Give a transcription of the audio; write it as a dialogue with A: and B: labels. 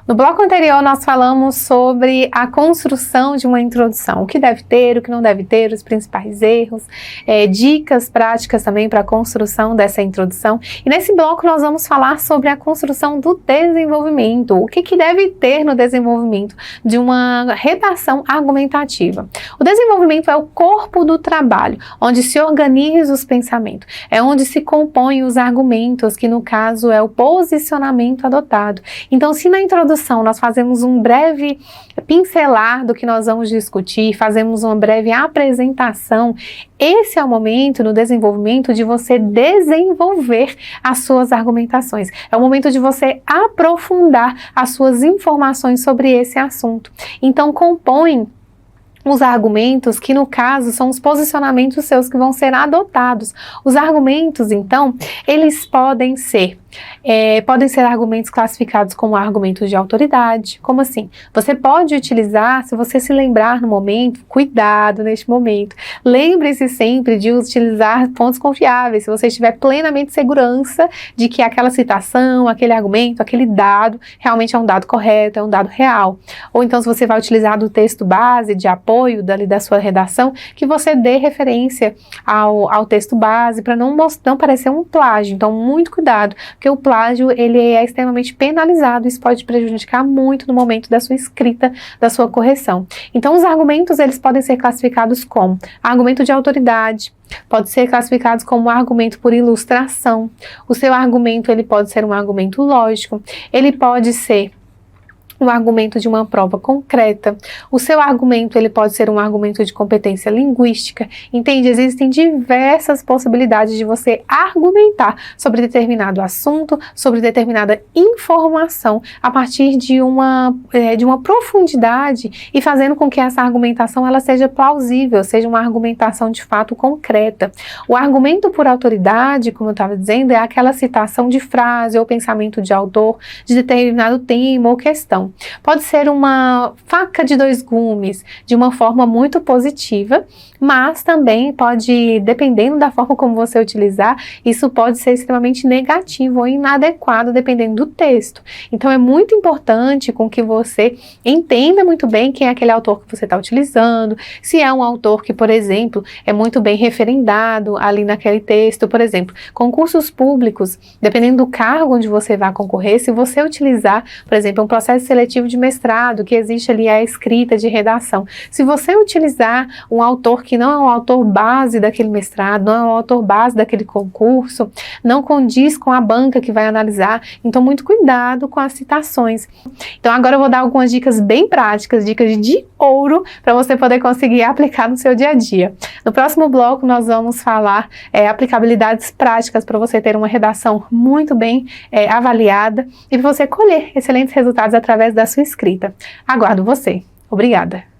A: No bloco anterior, nós falamos sobre a construção de uma introdução, o que deve ter, o que não deve ter, os principais erros, dicas práticas também para a construção dessa introdução. E nesse bloco nós vamos falar sobre a construção do desenvolvimento, o que deve ter no desenvolvimento de uma redação argumentativa. O desenvolvimento é o corpo do trabalho, onde se organiza os pensamentos, é onde se compõem os argumentos, que no caso é o posicionamento adotado. Então, se na introdução nós fazemos um breve pincelar do que nós vamos discutir, fazemos uma breve apresentação, esse é o momento no desenvolvimento de você desenvolver as suas argumentações. É o momento de você aprofundar as suas informações sobre esse assunto. Então, compõe os argumentos que, no caso, são os posicionamentos seus que vão ser adotados. Os argumentos, então, eles podem ser argumentos classificados como argumentos de autoridade. Como assim? Você pode utilizar, se você se lembrar no momento, cuidado neste momento, lembre-se sempre de utilizar fontes confiáveis, se você tiver plenamente segurança de que aquela citação, aquele argumento, aquele dado, realmente é um dado correto, é um dado real. Ou então, se você vai utilizar do texto base, de apoio da sua redação, que você dê referência ao texto base, para não parecer um plágio. Então, muito cuidado, porque o plágio, ele é extremamente penalizado, isso pode prejudicar muito no momento da sua escrita, da sua correção. Então, os argumentos, eles podem ser classificados como argumento de autoridade, pode ser classificados como argumento por ilustração. O seu argumento, ele pode ser um argumento lógico, ele pode ser um argumento de uma prova concreta. O seu argumento, ele pode ser um argumento de competência linguística. Entende? Existem diversas possibilidades de você argumentar sobre determinado assunto, sobre determinada informação, a partir de uma profundidade e fazendo com que essa argumentação ela seja plausível, seja uma argumentação de fato concreta. O argumento por autoridade, como eu estava dizendo, é aquela citação de frase ou pensamento de autor de determinado tema ou questão. Pode ser uma faca de dois gumes, de uma forma muito positiva, mas também pode, dependendo da forma como você utilizar, isso pode ser extremamente negativo ou inadequado, dependendo do texto. Então, é muito importante com que você entenda muito bem quem é aquele autor que você está utilizando, se é um autor que, por exemplo, é muito bem referendado ali naquele texto. Por exemplo, concursos públicos, dependendo do cargo onde você vai concorrer, se você utilizar, por exemplo, um processo seletivo de mestrado, que existe ali a escrita de redação. Se você utilizar um autor que não é um autor base daquele mestrado, não é um autor base daquele concurso, não condiz com a banca que vai analisar, então muito cuidado com as citações. Então agora eu vou dar algumas dicas bem práticas, dicas de ouro, para você poder conseguir aplicar no seu dia a dia. No próximo bloco nós vamos falar aplicabilidades práticas para você ter uma redação muito bem avaliada e para você colher excelentes resultados através da sua escrita. Aguardo você. Obrigada!